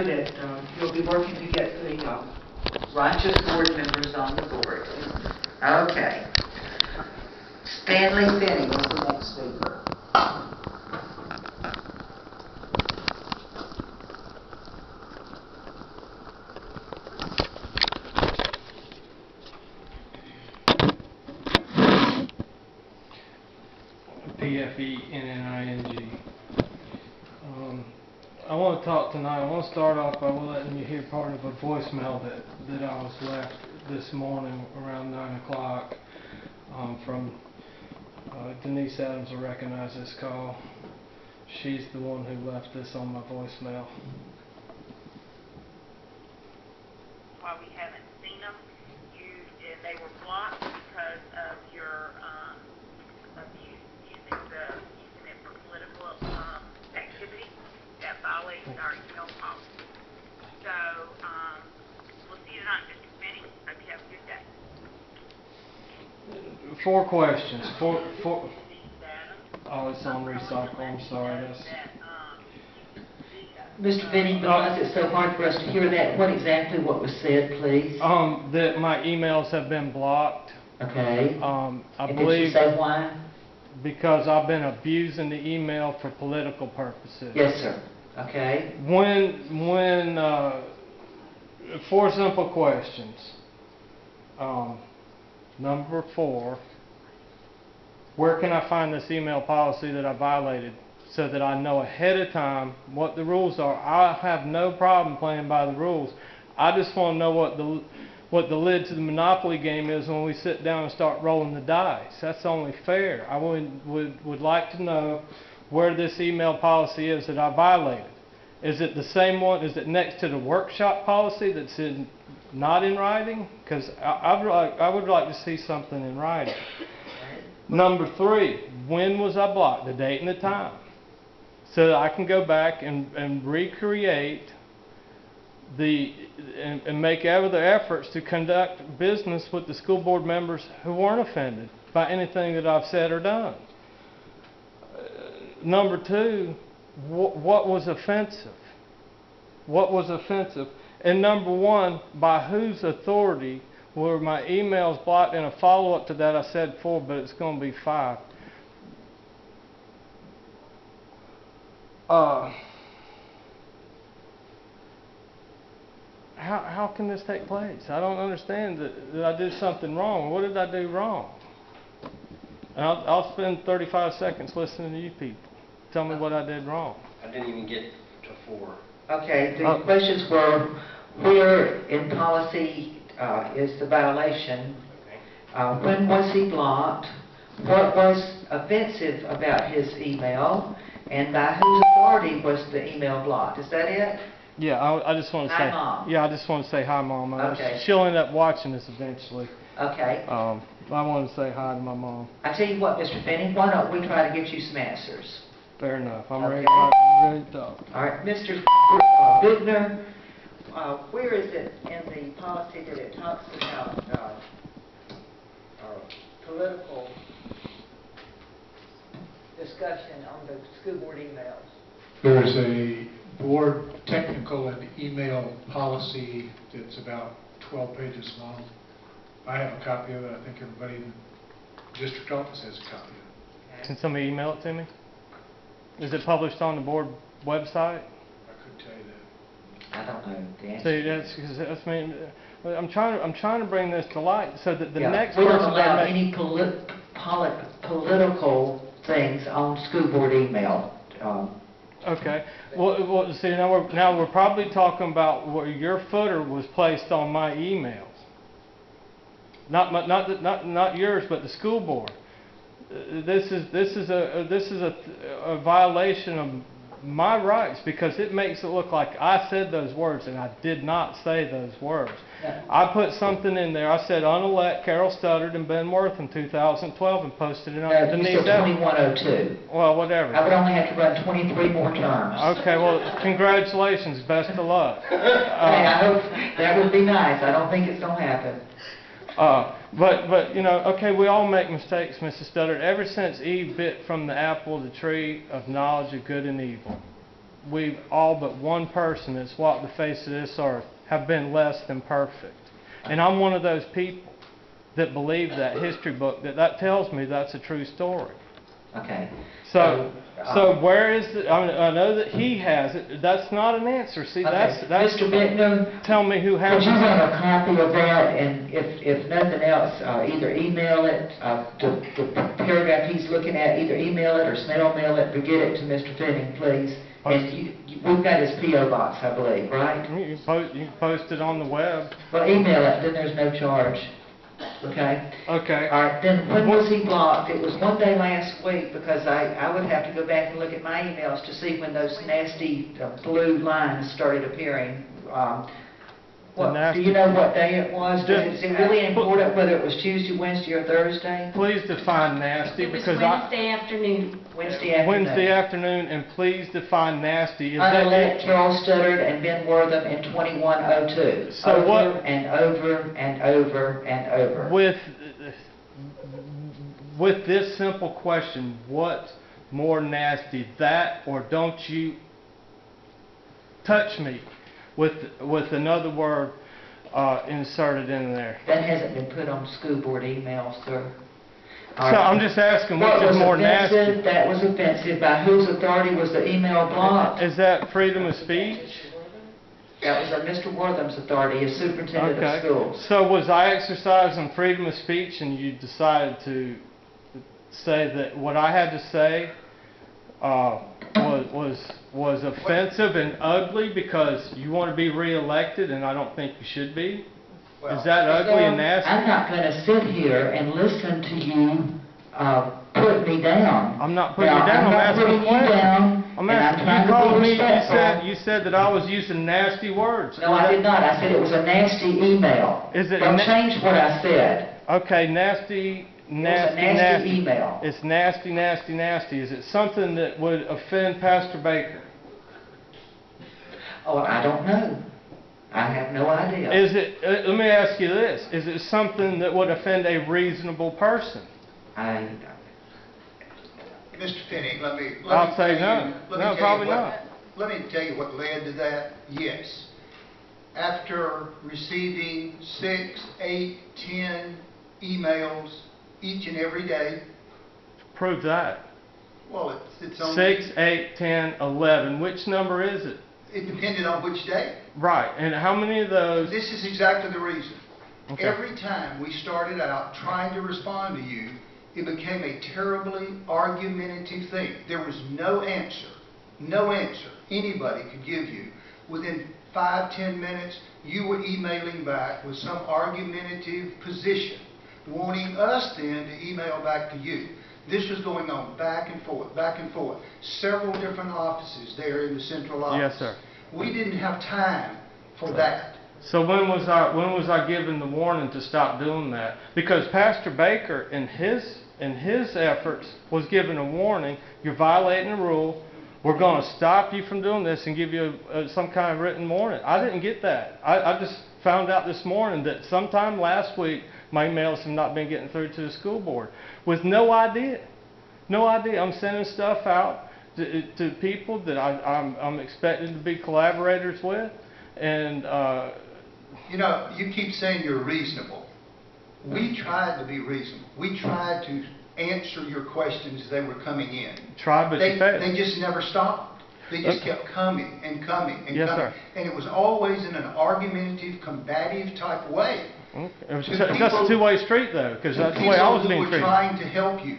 that you'll be working to get the righteous board members on the board. Okay. Stanley Finney was the next speaker. PFENNING. I want to talk tonight. I want to start off by letting you hear part of a voicemail that I was left this morning around 9 o'clock from Denise Adams. Will recognize this call. She's the one who left this on my voicemail. While we haven't seen them, they were blocked because of your using it for political activity that violates our email policy. So we'll see you tonight, Mr. Finney. Hope you have a good day. 4 questions. Oh, it's on recycle. I'm sorry. Mr. Finney, because it's so hard for us to hear that, what was said, please? That my emails have been blocked. Okay. I and believe. Did you say why? Because I've been abusing the email for political purposes. Yes, sir. Okay. When 4 simple questions. Number 4, where can I find this email policy that I violated so that I know ahead of time what the rules are? I have no problem playing by the rules. I just want to know what the lid to the Monopoly game is when we sit down and start rolling the dice. That's only fair. I would like to know where this email policy is that I violated. Is it the same one? Is it next to the workshop policy that's not in writing? Because I would like to see something in writing. Number 3, when was I blocked? The date and the time. So that I can go back and recreate and make other efforts to conduct business with the school board members who weren't offended by anything that I've said or done. Number 2, what was offensive? What was offensive? And number 1, by whose authority were my emails blocked? In a follow-up to that, I said 4, but it's going to be 5. How can this take place? I don't understand that I did something wrong. What did I do wrong? And I'll spend 35 seconds listening to you people. Tell me what I did wrong. I didn't even get to 4. Okay, the questions were, where in policy is the violation? When was he blocked? What was offensive about his email? And by whose authority was the email blocked? Is that it? Yeah, I just want to say. Hi, Mom. Yeah, I just want to say hi, Mom. Okay. She'll end up watching this eventually. Okay. I want to say hi to my mom. I tell you what, Mr. Finney, why don't we try to get you some answers? Fair enough. I'm Okay. ready to talk. All right, Mr. Bigner, where is it in the policy that it talks about political discussion on the school board emails? There's a board technical and email policy that's about 12 pages long. I have a copy of it. I think everybody in the district office has a copy of it. Can somebody email it to me? Is it published on the board website? I could tell you that. I don't know the answer. See, that's me. I'm trying to bring this to light so that the next we person don't allow that any political things on school board email. Okay. Well, see, now we're probably talking about where your footer was placed on my emails. Not yours, but the school board. This is a violation of my rights because it makes it look like I said those words and I did not say those words. Yeah. I put something in there. I said unelect Carol Studdard and Ben Worth in 2012 and posted it on You Denise said Adams. 2102. Well, whatever. I would only have to run 23 more terms. Okay, well, congratulations. Best of luck. Hey, I hope that would be nice. I don't think it's going to happen. But you know, okay, we all make mistakes, Mrs. Studdard. Ever since Eve bit from the apple, the tree of knowledge of good and evil, we've all but one person that's walked the face of this earth have been less than perfect. And I'm one of those people that believe that history book, that tells me that's a true story. Okay. So where is the, I know that he has it. That's not an answer. See, that's Mr. Bittner, tell me who has would you it. have a copy of that, and if nothing else, either email it, the paragraph he's looking at, either email it or snail mail it, or get it to Mr. Finning, please. And we've got his P.O. box, I believe, right? You can post it on the web. Well, email it, then there's no charge. Okay? Okay. All right, then when was he blocked? It was one day last week, because I would have to go back and look at my emails to see when those nasty blue lines started appearing. Do you know what day it was? Is it really important whether it was Tuesday, Wednesday, or Thursday? Please define nasty, It was because Wednesday afternoon. Wednesday afternoon. And please define nasty. Is that Unelect Carol Studdard and Ben Wortham in 2102. So over what- and over and over and over. with this simple question, what's more nasty, that or don't you touch me, with another word inserted in there? That hasn't been put on school board emails, sir. So I'm just asking, What which was is more offensive? nasty? That was offensive. By whose authority was the email blocked? Is that freedom of speech? That was on Mr. Wortham's authority as superintendent of Okay. schools. So was I exercising freedom of speech and you decided to say that what I had to say was offensive and ugly because you want to be reelected and I don't think you should be? Is that ugly and nasty? I'm not going to sit here and listen to you put me down. I'm not putting you down, I'm asking a question. I'm asking, you called me, you said that I was using nasty words. No, I did not. I said it was a nasty email. Is it Don't change what I said. Okay, nasty, It was a nasty email. It's nasty, nasty, nasty. Is it something that would offend Pastor Baker? Oh, I don't know. I have no idea. Is it, let me ask you this, is it something that would offend a reasonable person? Mr. Finning, let me I'll tell say you- no. let me No, tell you probably what- not. Let me tell you what led to that. Yes. After receiving 6, 8, 10 emails each and every day, Prove that. well, it's on... 6, 8, 10, 11. Which number is it? It depended on which day. Right. And how many of those? This is exactly the reason. Okay. Every time we started out trying to respond to you, it became a terribly argumentative thing. There was no answer anybody could give you. Within 5, 10 minutes, you were emailing back with some argumentative position, wanting us then to email back to you. This was going on back and forth, several different offices there in the central office. Yes, sir. We didn't have time for that. So when was I given the warning to stop doing that? Because Pastor Baker in his efforts was given a warning, you're violating the rule, we're going to stop you from doing this and give you some kind of written warning. I didn't get that. I just found out this morning that sometime last week my emails have not been getting through to the school board with no idea. No idea. I'm sending stuff out to people that I'm expecting to be collaborators with, and You know, you keep saying you're reasonable. We tried to be reasonable. We tried to answer your questions as they were coming in. try, but you failed. They just never stopped. They just kept coming and coming and Yes, coming. sir. And it was always in an argumentative, combative type way. Okay. That's To a people- two-way street, though, because To that's the way I was people being who were treated. trying to help you.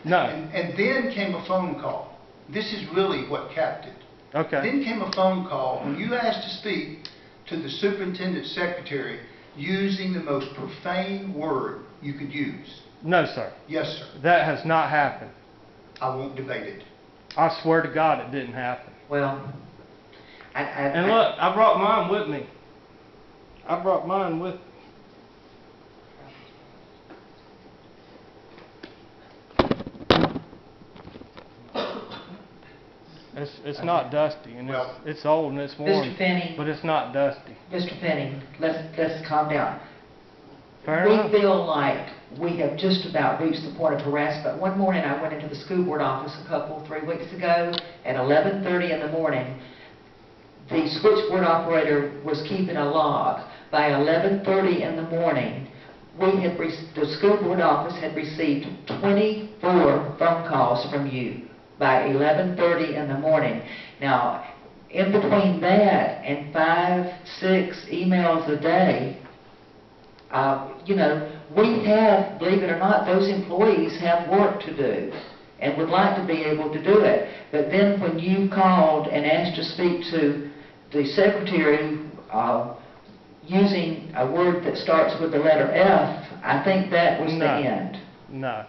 No. And then came a phone call. This is really what capped it. Okay. Then came a phone call when you asked to speak to the superintendent's secretary using the most profane word you could use. No, sir. Yes, sir. That has not happened. I won't debate it. I swear to God it didn't happen. Well, And look, I brought mine with me. I brought mine with. It's not dusty, and Well- it's old and it's worn, Mr. Finney, but it's not dusty. Mr. Finney, let's calm down. Fair we enough. feel like we have just about reached the point of harassment. One morning, I went into the school board office 3 weeks ago at 11:30 in the morning. The switchboard operator was keeping a log. By 11:30 in the morning, the school board office had received 24 phone calls from you by 11:30 in the morning. Now, in between that and 5, 6 emails a day, we have, believe it or not, those employees have work to do and would like to be able to do it. But then when you called and asked to speak to the secretary using a word that starts with the letter F, I think that was the No. end. No.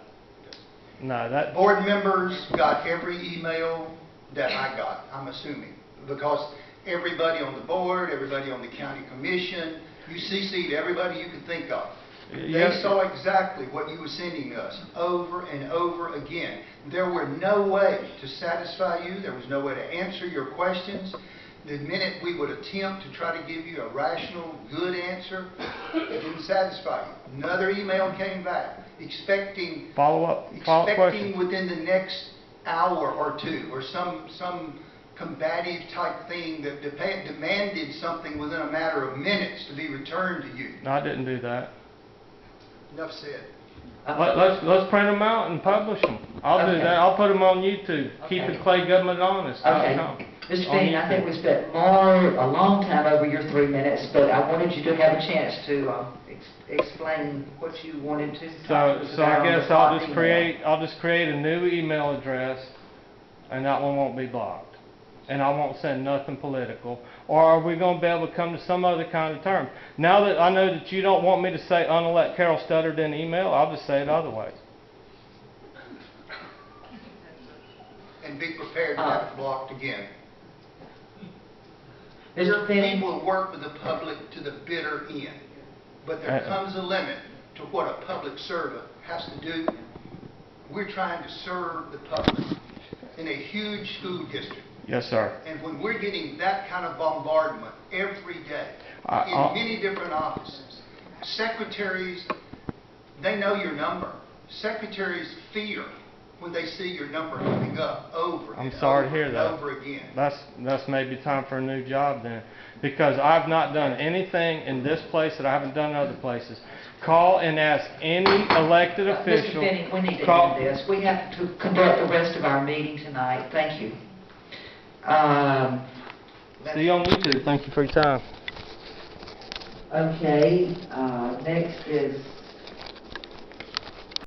No, that, Board members got every email that I got, I'm assuming, because everybody on the board, everybody on the county commission, you CC'd everybody you could think of. Yeah. They saw exactly what you were sending us over and over again. There were no way to satisfy you. There was no way to answer your questions. The minute we would attempt to try to give you a rational, good answer, it didn't satisfy you. Another email came back expecting follow-up expecting question. within the next hour or two, or some combative type thing that demanded something within a matter of minutes to be returned to you. No, I didn't do that. Enough said. Let's print them out and publish them. I'll do Okay. that. I'll put them on YouTube. Okay. KeepingClayGovernmentHonest.com. Okay. Mr. Feeney, I think we spent a long time over your 3 minutes, but I wanted you to have a chance to explain what you wanted to talk to us So about I on the guess I'll top just create a new email address, and that one won't be blocked, and I won't send nothing political. Or are we going to be able to come to some other kind of term? Now that I know that you don't want me to say unelect Carol Studdard in email, I'll just say it other ways. And be prepared to have it blocked again. Mr. We Feeney? will work with the public to the bitter end, but there comes a limit to what a public servant has to do. We're trying to serve the public in a huge school district. Yes, sir. And when we're getting that kind of bombardment every day in many different offices, secretaries, they know your number. Secretaries fear when they see your number coming up over I'm and sorry to over hear and that. over again. That's maybe time for a new job then, because I've not done anything in this place that I haven't done in other places. Call and ask any elected official. Mr. Feeney, we need to end this. We have to conduct the rest of our meeting tonight. Thank you. See you on YouTube. Thank you for your time. Okay, next is